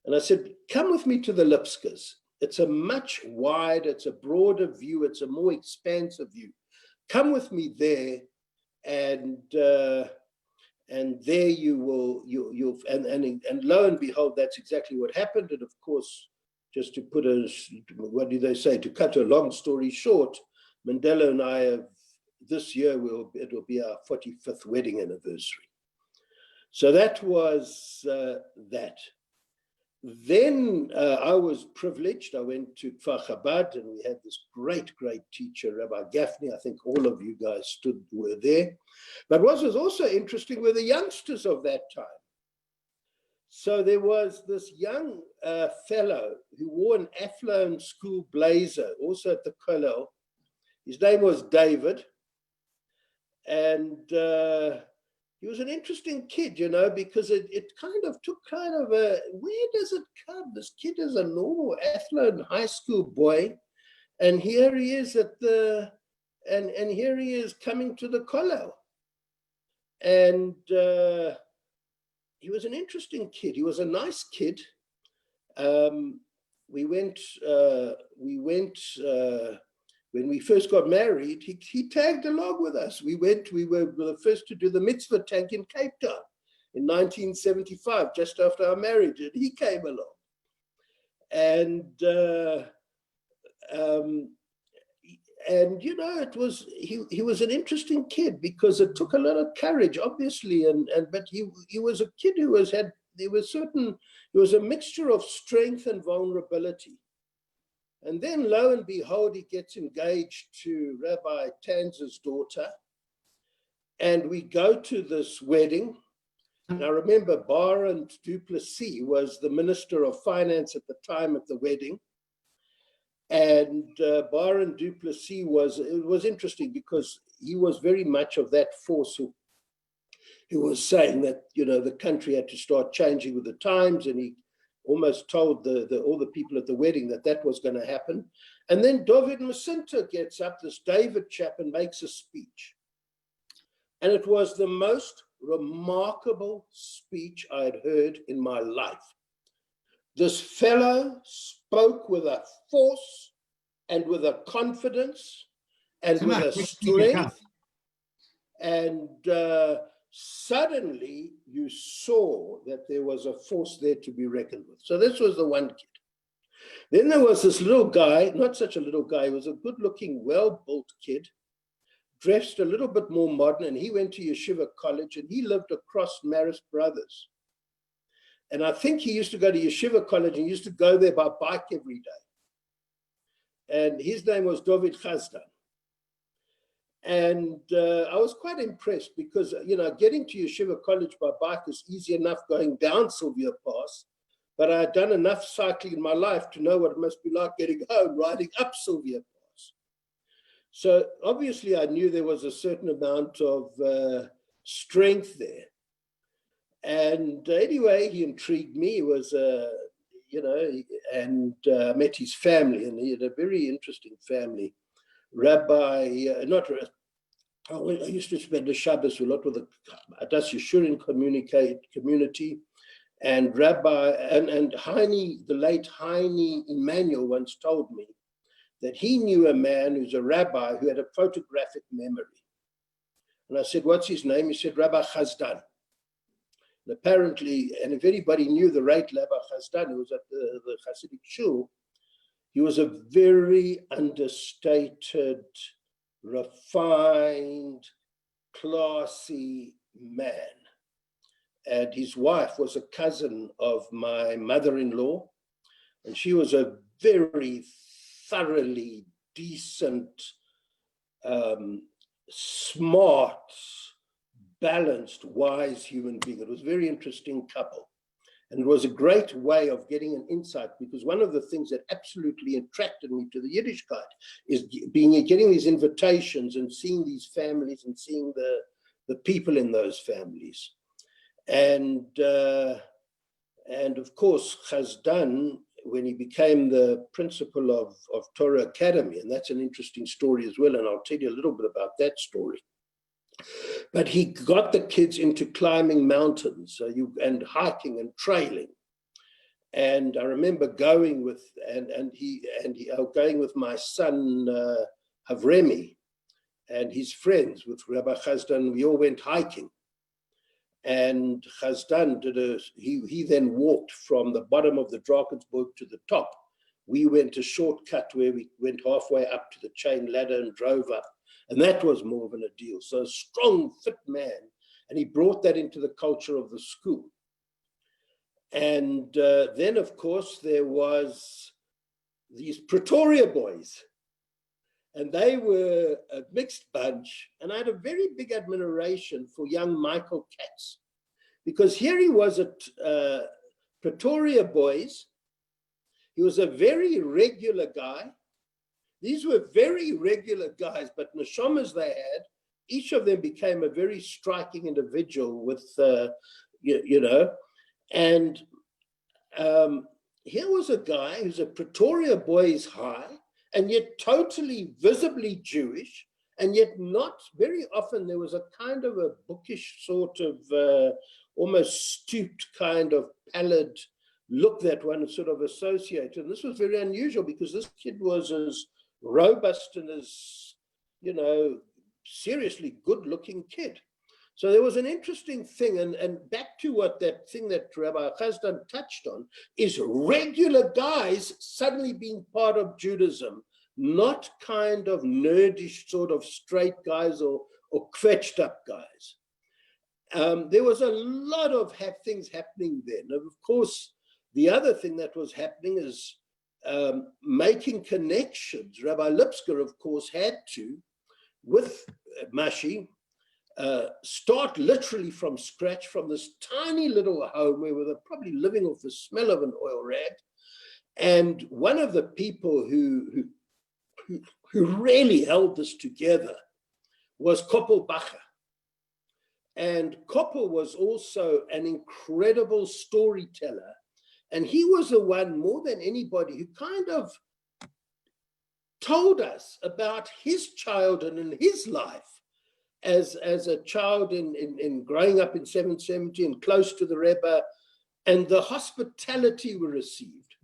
And I said, come with me to the Lipskes. It's a much wider, it's a broader view, it's a more expansive view. Come with me there, and there you'll and lo and behold, that's exactly what happened. And of course, just to put to cut a long story short, Mandela and I have, this year it'll be our 45th wedding anniversary. So that was that. Then I was privileged. I went to Kfar Chabad, and we had this great teacher, Rabbi Gaffney. I think all of you guys were there. But what was also interesting were the youngsters of that time. So there was this young fellow who wore an Athlone school blazer, also at the Kollel. His name was David. And he was an interesting kid, because it kind of took where does it come? This kid is a normal Athlone high school boy. And here he is and here he is coming to the Kollel. And he was an interesting kid. He was a nice kid. We went when we first got married, he tagged along with us. We were the first to do the mitzvah tank in Cape Town in 1975, just after our marriage, and he came along. And he was an interesting kid because it took a lot of courage, obviously, but he was a kid who was a mixture of strength and vulnerability. And then lo and behold, he gets engaged to Rabbi Tanz's daughter. And we go to this wedding. And I remember Baron Duplessis was the Minister of Finance at the time at the wedding. And Baron Duplessis was interesting because he was very much of that force who was saying that, the country had to start changing with the times, and he almost told all the people at the wedding that was going to happen. And then David Masinta gets up, this David chap, and makes a speech. And it was the most remarkable speech I had heard in my life. This fellow spoke with a force and with a confidence and with a strength. And suddenly you saw that there was a force there to be reckoned with. So this was the one kid. Then there was this little guy, not such a little guy, he was a good-looking, well-built kid, dressed a little bit more modern, and he went to Yeshiva College, and he lived across Marist Brothers. And I think he used to go to Yeshiva College and used to go there by bike every day. And his name was David Chazdan. And I was quite impressed because, getting to Yeshiva College by bike is easy enough going down Sylvia Pass, but I had done enough cycling in my life to know what it must be like getting home, riding up Sylvia Pass. So obviously I knew there was a certain amount of strength there. And anyway, he intrigued me. He was, and met his family, and he had a very interesting family. I used to spend the Shabbos a lot with the Adas Yeshurin community, and Rabbi and Heine, the late Heine Emmanuel, once told me that he knew a man who's a rabbi who had a photographic memory. And I said, what's his name? He said, Rabbi Chazdan. And apparently, and if anybody knew the right Rabbi Chazdan, who was at the Hasidic Shul, he was a very understated, refined, classy man. And his wife was a cousin of my mother-in-law, and she was a very thoroughly decent, smart, balanced, wise human being. It was a very interesting couple. And it was a great way of getting an insight, because one of the things that absolutely attracted me to the Yiddishkeit is getting these invitations and seeing these families and seeing the people in those families. And of course, Chazdan, when he became the principal of Torah Academy, and that's an interesting story as well, and I'll tell you a little bit about that story. But he got the kids into climbing mountains and hiking and trailing. And I remember going with going with my son Avremi and his friends with Rabbi Chazdan. We all went hiking. And Chazdan he then walked from the bottom of the Drakensberg to the top. We went a shortcut where we went halfway up to the chain ladder and drove up. And that was more of an ordeal. So a strong, fit man. And he brought that into the culture of the school. And then, of course, there was these Pretoria boys. And they were a mixed bunch. And I had a very big admiration for young Michael Katz. Because here he was at Pretoria boys. He was a very regular guy. These were very regular guys, but neshamas they had, each of them became a very striking individual with, and here was a guy who's a Pretoria boys high, and yet totally visibly Jewish, and yet not very often. There was a kind of a bookish sort of almost stooped kind of pallid look that one sort of associated. And this was very unusual because this kid was as robust and as, seriously good-looking kid. So there was an interesting thing, and back to what that thing that Rabbi Chazdan touched on, is regular guys suddenly being part of Judaism, not kind of nerdish sort of straight guys or kvetched up guys. There was a lot of things happening then. And of course, the other thing that was happening is making connections. Rabbi Lipsker, of course, had to, with Mashi, start literally from scratch, from this tiny little home where we were probably living off the smell of an oil rag. And one of the people who really held this together was Koppel Bacher. And Koppel was also an incredible storyteller. And he was the one, more than anybody, who kind of told us about his childhood and his life as a child in growing up in 770 and close to the Rebbe, and the hospitality we received.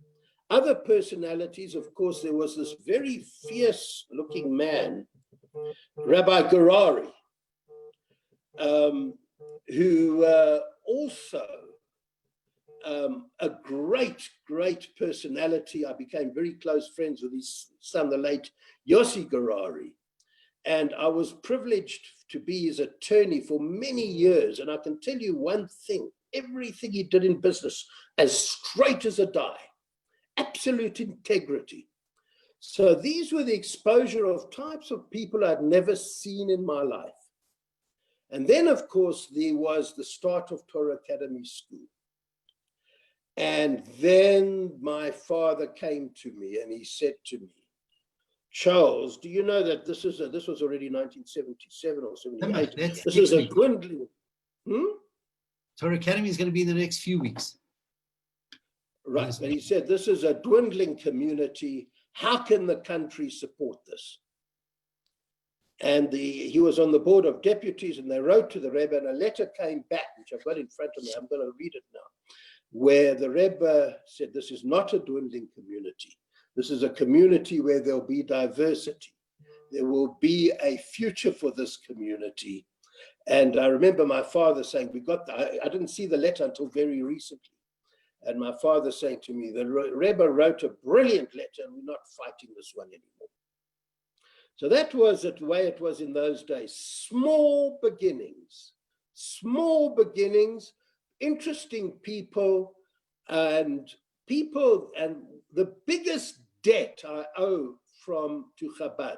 Other personalities, of course, there was this very fierce-looking man, Rabbi Garari, who also a great personality. I became very close friends with his son, the late Yossi Garari. And I was privileged to be his attorney for many years. And I can tell you one thing, everything he did in business, as straight as a die, absolute integrity. So these were the exposure of types of people I'd never seen in my life. And then, of course, there was the start of Torah Academy School. And then my father came to me and he said to me, Charles, do you know that this was already 1977 or 78? This is a dwindling. Torah Academy is going to be in the next few weeks. Right, but he said, this is a dwindling community. How can the country support this? And he was on the board of deputies, and they wrote to the Rebbe, and a letter came back, which I've got in front of me. I'm going to read it now, where the Rebbe said, this is not a dwindling community. This is a community where there'll be diversity. There will be a future for this community. And I remember my father saying, I didn't see the letter until very recently. And my father saying to me, the Rebbe wrote a brilliant letter and we're not fighting this one anymore. So that was the way it was in those days. Small beginnings, interesting people, and the biggest debt I owe to Chabad.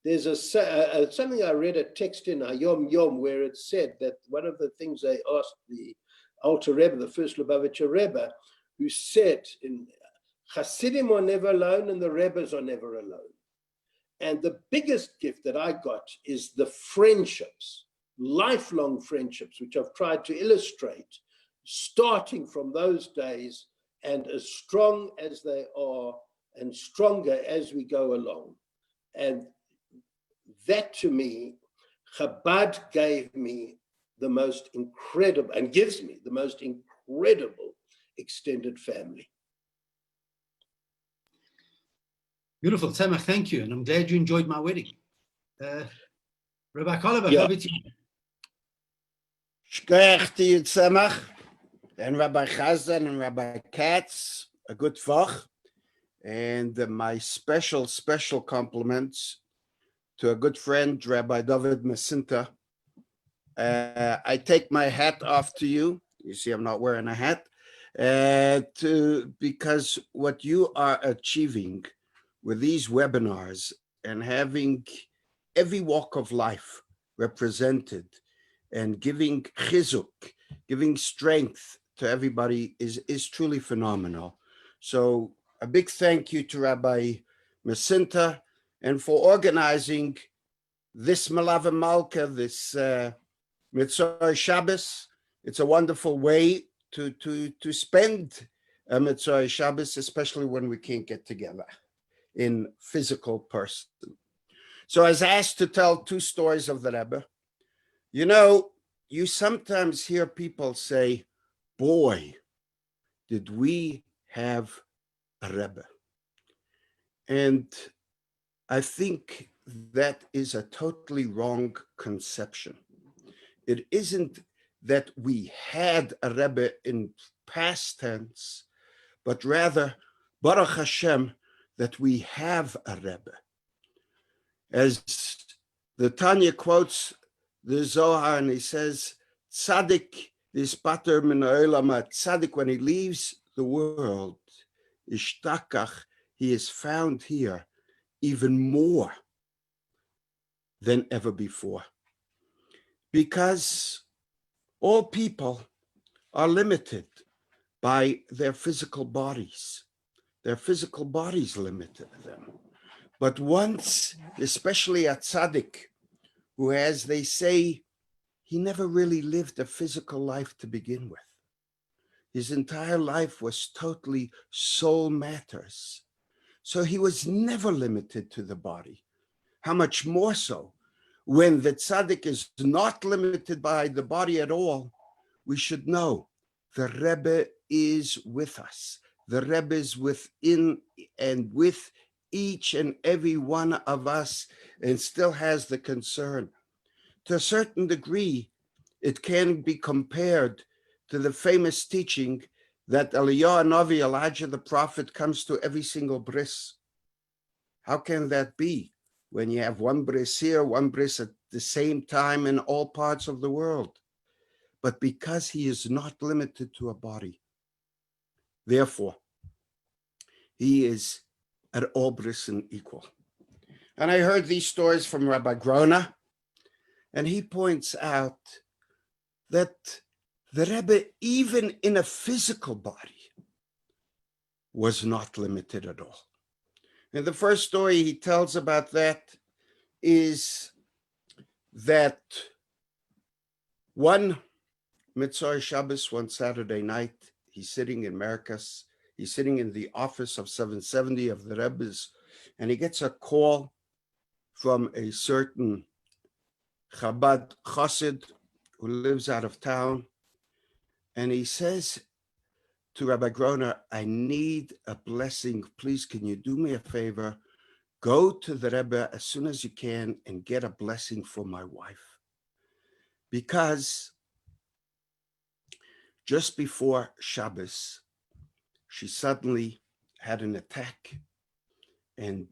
There's something I read, a text in Hayom Yom, where it said that one of the things they asked the Alter Rebbe, the first Lubavitcher Rebbe, who said, in Hasidim are never alone and the Rebbes are never alone. And the biggest gift that I got is the friendships, lifelong friendships, which I've tried to illustrate, starting from those days and as strong as they are and stronger as we go along. And that to me, Chabad gave me the most incredible, and gives me the most incredible extended family. Beautiful, Tzemach, thank you. And I'm glad you enjoyed my wedding. Rabbi Kolover, Yeah. over to you. Shkoyach to you, Tzemach, and Rabbi Chazan and Rabbi Katz, a good vach. And my special compliments to a good friend, Rabbi David Masinta. I take my hat off to you. You see, I'm not wearing a hat. Because what you are achieving with these webinars and having every walk of life represented and giving chizuk, giving strength to everybody is truly phenomenal. So a big thank you to Rabbi Masinta and for organizing this Malava Malka, this Mitzvah Shabbos. It's a wonderful way to spend a Mitzvah Shabbos, especially when we can't get together in physical person. So I was asked to tell two stories of the Rebbe. You know, you sometimes hear people say, boy, did we have a Rebbe. And I think that is a totally wrong conception. It isn't that we had a Rebbe in past tense, but rather, Baruch Hashem, that we have a Rebbe. As the Tanya quotes the Zohar, and he says, Tzaddik is pater min ha'olam, Tzaddik, when he leaves the world, ishtakach, he is found here even more than ever before. Because all people are limited by their physical bodies. Their physical bodies limited them. But once, especially a tzaddik, who has, they say, he never really lived a physical life to begin with. His entire life was totally soul matters. So he was never limited to the body. How much more so when the tzaddik is not limited by the body at all, we should know the Rebbe is with us. The Rebbe is within and with each and every one of us and still has the concern. To a certain degree, it can be compared to the famous teaching that Eliyahu Navi, Elijah the prophet, comes to every single bris. How can that be when you have one bris here, one bris at the same time in all parts of the world? But because he is not limited to a body, therefore, he is at all bris and equal. And I heard these stories from Rabbi Grona, and he points out that the Rebbe, even in a physical body, was not limited at all. And the first story he tells about that is that one Mitzvah Shabbos, one Saturday night, he's sitting in Merkas, he's sitting in the office of 770 of the Rebbe's, and he gets a call from a certain Chabad Chassid who lives out of town. And he says to Rabbi Grona, I need a blessing. Please, can you do me a favor? Go to the Rebbe as soon as you can and get a blessing for my wife. because just before Shabbos, she suddenly had an attack and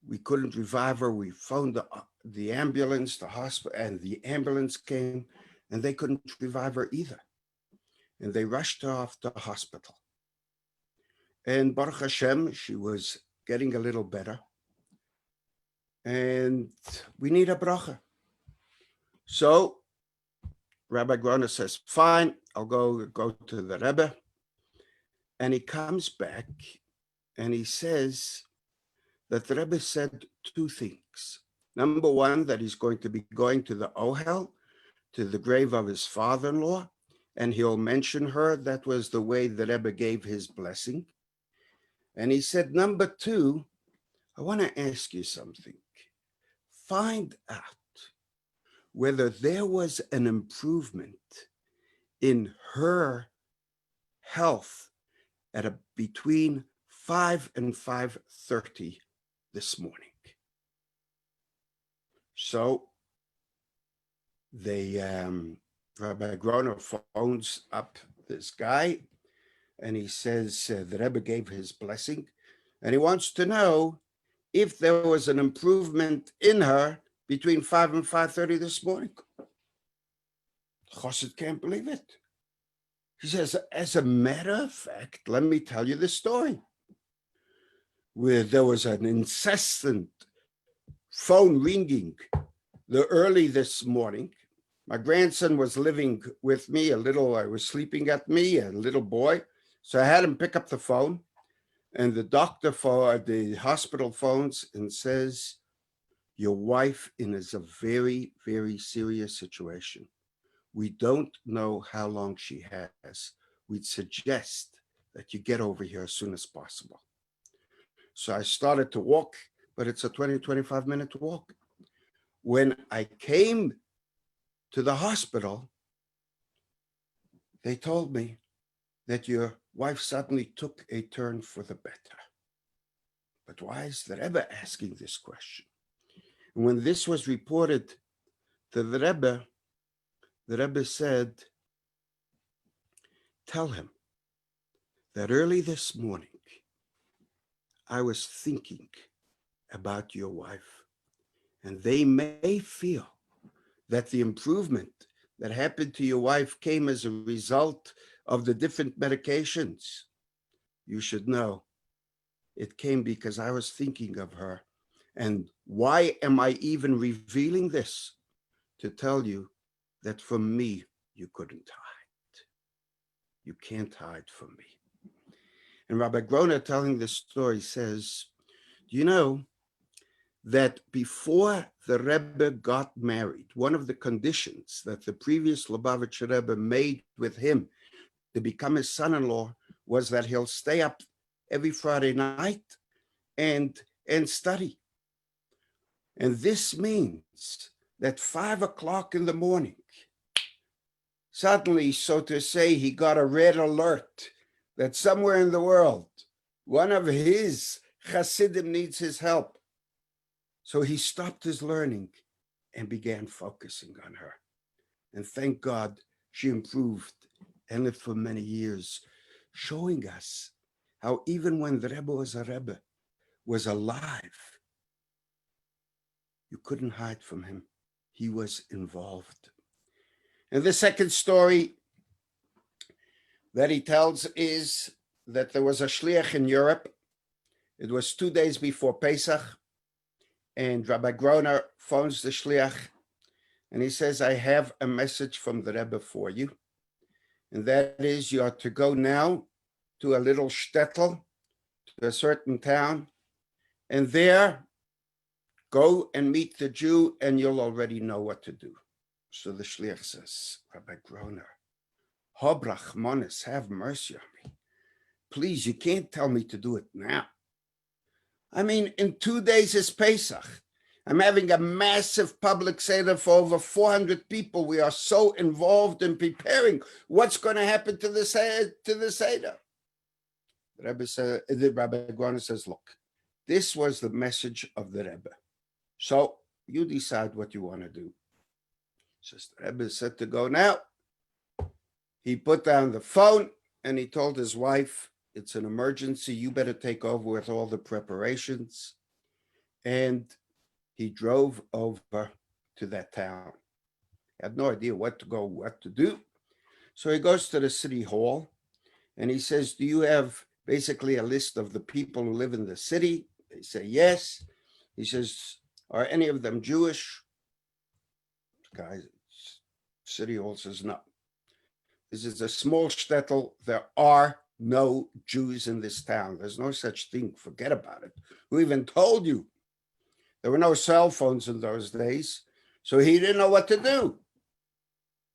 we couldn't revive her. We phoned the ambulance, the hospital, and the ambulance came and they couldn't revive her either. And they rushed her off to the hospital. And Baruch Hashem, she was getting a little better. And we need a bracha. So Rabbi Groner says, fine, I'll go to the Rebbe. And he comes back and he says that the Rebbe said two things. Number one, that he's going to be going to the Ohel, to the grave of his father-in-law, and he'll mention her. That was the way the Rebbe gave his blessing. And he said, number two, I want to ask you something. Find out whether there was an improvement in her health at between 5 and 5:30 this morning. So Rabbi Groner phones up this guy and he says the Rebbe gave his blessing and he wants to know if there was an improvement in her between 5 and 5:30 this morning. Chassid can't believe it. He says, as a matter of fact, let me tell you the story. Where there was an incessant phone ringing early this morning. My grandson was living with me, I was sleeping at me, a little boy. So I had him pick up the phone and the doctor for the hospital phones and says, your wife is a very, very serious situation. We don't know how long she has. We'd suggest that you get over here as soon as possible. So I started to walk, but it's a 25 minute walk. When I came to the hospital, they told me that your wife suddenly took a turn for the better. But why is the Rebbe asking this question? And when this was reported to the Rebbe said, tell him that early this morning, I was thinking about your wife, and they may feel that the improvement that happened to your wife came as a result of the different medications. You should know it came because I was thinking of her. And why am I even revealing this? To tell you that from me, you couldn't hide. You can't hide from me. And Rabbi Groner telling this story says, do you know that before the Rebbe got married, one of the conditions that the previous Lubavitcher Rebbe made with him to become his son-in-law was that he'll stay up every Friday night and study. And this means that 5 o'clock in the morning, suddenly, so to say, he got a red alert that somewhere in the world, one of his Hasidim needs his help. So he stopped his learning and began focusing on her. And thank God she improved and lived for many years, showing us how even when the Rebbe was alive, you couldn't hide from him. He was involved. And the second story that he tells is that there was a shliach in Europe. It was 2 days before Pesach, and Rabbi Groner phones the shliach, and he says, I have a message from the Rebbe for you, and that is you are to go now to a little shtetl, to a certain town, and there go and meet the Jew, and you'll already know what to do. So the shliach says, Rabbi Groner, Hob Rachmanis, have mercy on me. Please, you can't tell me to do it now. I mean, in 2 days is Pesach. I'm having a massive public seder for over 400 people. We are so involved in preparing. What's going to happen to the seder? The Rabbi Groner says, look, this was the message of the Rebbe. So you decide what you want to do. Sister Rebbe said to go now. He put down the phone and he told his wife, it's an emergency. You better take over with all the preparations. And he drove over to that town. He had no idea what to do. So he goes to the city hall and he says, do you have basically a list of the people who live in the city? They say, yes. He says, are any of them Jewish? The guy, city hall says, no. This is a small shtetl. There are no Jews in this town. There's no such thing. Forget about it. Who even told you? There were no cell phones in those days, so he didn't know what to do.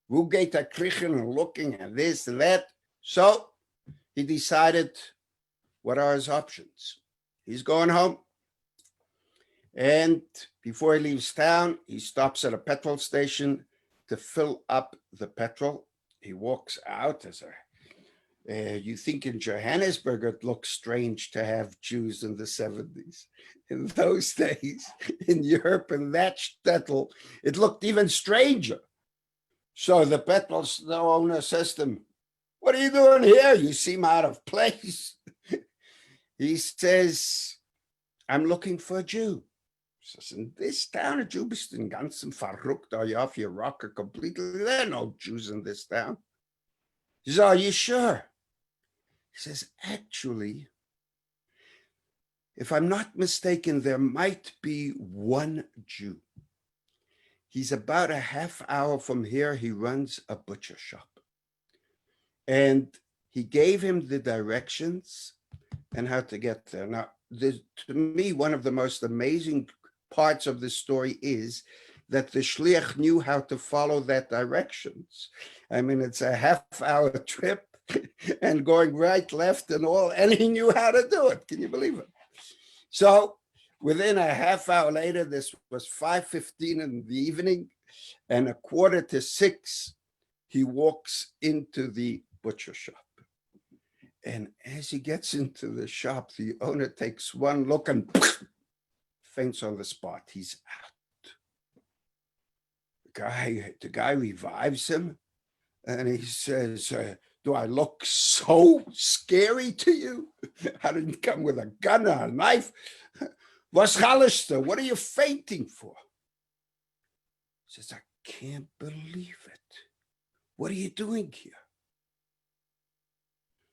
Rugeta Krichen and looking at this and that. So he decided, what are his options? He's going home. And before he leaves town, he stops at a petrol station to fill up the petrol. He walks out as you think in Johannesburg, it looks strange to have Jews in the 70s. In those days, in Europe, in that shtetl, it looked even stranger. So the petrol owner says to him, what are you doing here? You seem out of place. He says, I'm looking for a Jew. He says, in this town, a Jew bist in ganzen verrückt, are you off your rocker completely? There are no Jews in this town. He says, are you sure? He says, actually, if I'm not mistaken, there might be one Jew. He's about a half hour from here. He runs a butcher shop. And he gave him the directions and how to get there. Now, to me, one of the most amazing parts of this story is that the shliach knew how to follow that directions. I mean, it's a half-hour trip and going right, left, and all, and he knew how to do it. Can you believe it? So within a half hour later, this was 5:15 in the evening, and 5:45, he walks into the butcher shop. And as he gets into the shop, the owner takes one look and faints on the spot. He's out. The guy revives him, and he says, do I look so scary to you? I didn't come with a gun or a knife. Was Hallister, what are you fainting for? He says, I can't believe it. What are you doing here?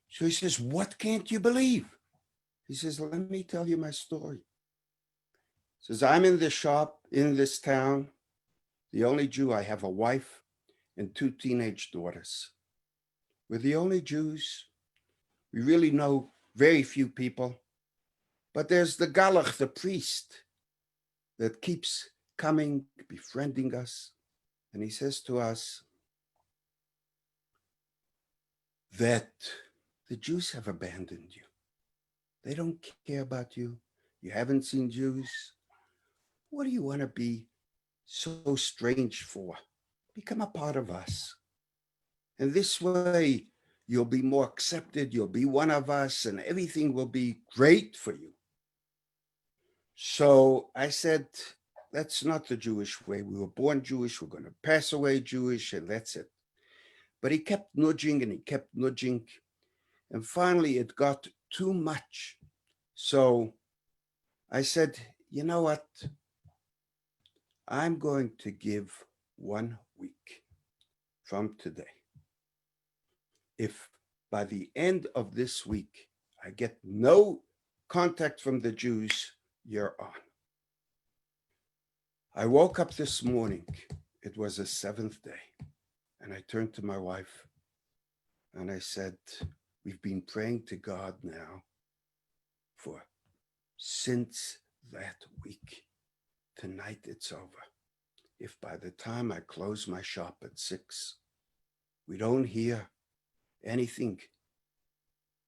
So he says, what can't you believe? He says, let me tell you my story. He says, I'm in this shop in this town, the only Jew. I have a wife and 2 teenage daughters. We're the only Jews. We really know very few people. But there's the Galach, the priest, that keeps coming, befriending us. And he says to us that the Jews have abandoned you. They don't care about you. You haven't seen Jews. What do you want to be so strange for? Become a part of us. And this way, you'll be more accepted. You'll be one of us, and everything will be great for you. So I said, that's not the Jewish way. We were born Jewish. We're going to pass away Jewish, and that's it. But he kept nudging and he kept nudging. And finally, it got too much. So I said, you know what? I'm going to give 1 week from today. If by the end of this week, I get no contact from the Jews, you're on. I woke up this morning. It was the 7th day. And I turned to my wife and I said, we've been praying to God now since that week. Tonight it's over. If by the time I close my shop at 6, we don't hear anything,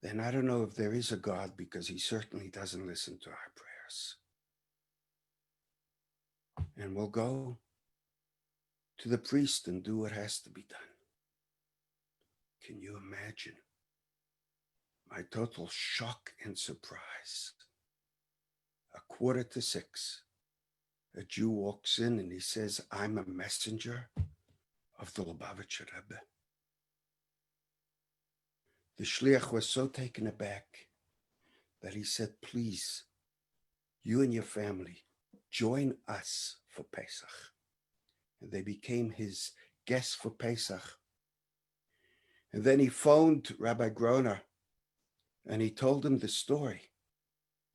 then I don't know if there is a God, because he certainly doesn't listen to our prayers. And we'll go to the priest and do what has to be done. Can you imagine my total shock and surprise? 5:45, a Jew walks in and he says, I'm a messenger of the Lubavitcher Rebbe. The shliach was so taken aback that he said, please, you and your family, join us for Pesach. And they became his guests for Pesach. And then he phoned Rabbi Groner and he told him the story.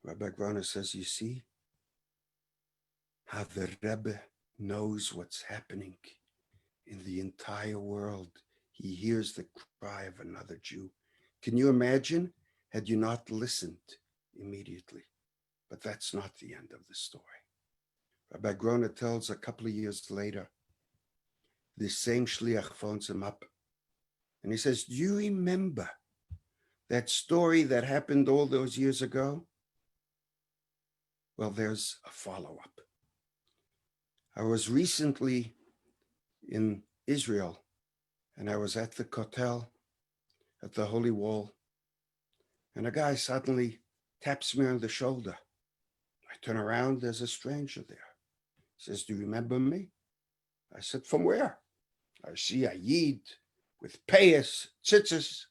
Rabbi Groner says, you see how the Rebbe knows what's happening in the entire world. He hears the cry of another Jew. Can you imagine had you not listened immediately? But that's not the end of the story. Rabbi Groner tells a couple of years later, this same shliach phones him up and he says, do you remember that story that happened all those years ago? Well, there's a follow-up. I was recently in Israel and I was at the Kotel, at the Holy Wall, and a guy suddenly taps me on the shoulder. I turn around, there's a stranger there. He says, do you remember me? I said, from where? I see a Yid with payas, tzitzis.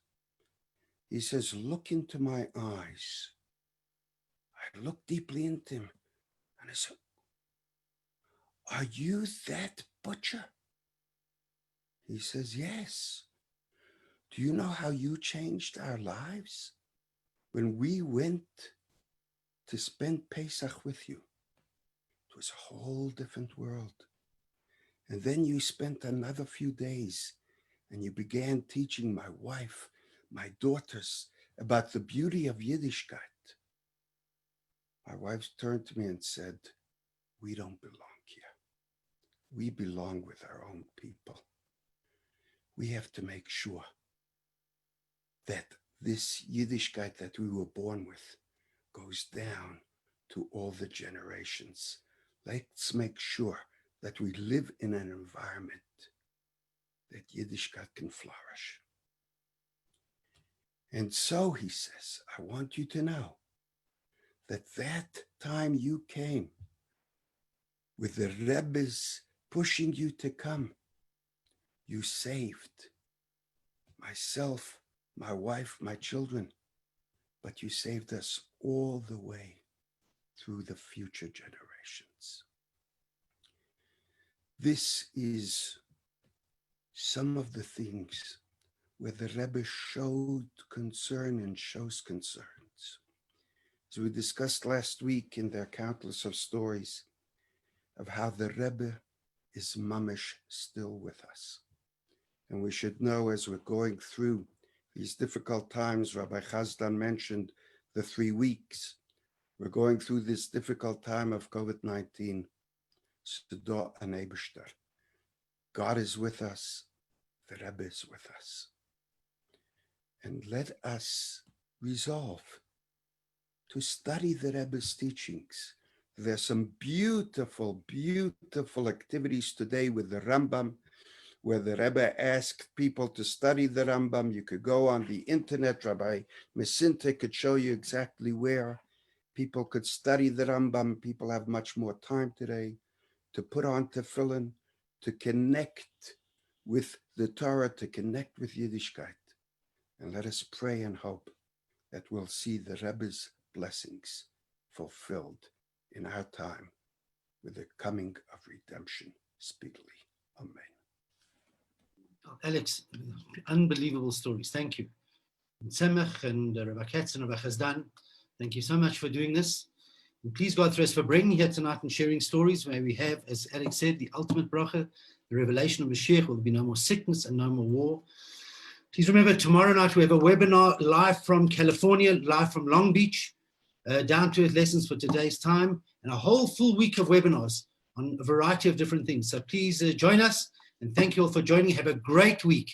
He says, look into my eyes. I looked deeply into him and I said, are you that butcher? He says, yes. Do you know how you changed our lives? When we went to spend Pesach with you, it was a whole different world. And then you spent another few days and you began teaching my wife, my daughters, about the beauty of Yiddishkeit. My wife turned to me and said, we don't belong here. We belong with our own people. We have to make sure that this Yiddishkeit that we were born with goes down to all the generations. Let's make sure that we live in an environment that Yiddishkeit can flourish. And so, he says, I want you to know that time you came with the Rebbe's pushing you to come, you saved myself, my wife, my children, but you saved us all the way through the future generations. This is some of the things where the Rebbe showed concern and shows concerns. As we discussed last week in their countless of stories of how the Rebbe is mamish still with us. And we should know as we're going through these difficult times, Rabbi Chazdan mentioned the 3 weeks. We're going through this difficult time of COVID-19. Sedah and Eibishter. God is with us. The Rebbe is with us. And let us resolve to study the Rebbe's teachings. There's some beautiful, beautiful activities today with the Rambam, where the Rebbe asked people to study the Rambam. You could go on the internet. Rabbi Mesinte could show you exactly where people could study the Rambam. People have much more time today to put on tefillin, to connect with the Torah, to connect with Yiddishkeit. And let us pray and hope that we'll see the Rebbe's blessings fulfilled in our time with the coming of redemption speedily. Amen. Alex, unbelievable stories. Thank you. And Semach and Rabbi Katz and Rabbi Chazdan, thank you so much for doing this. And please God through us for bringing here tonight and sharing stories where we have, as Alex said, the ultimate bracha, the revelation of Mashiach. Will be no more sickness and no more war. Please remember, tomorrow night we have a webinar live from California, live from Long Beach, down to earth lessons for today's time, and a whole full week of webinars on a variety of different things. So please join us, and thank you all for joining. Have a great week.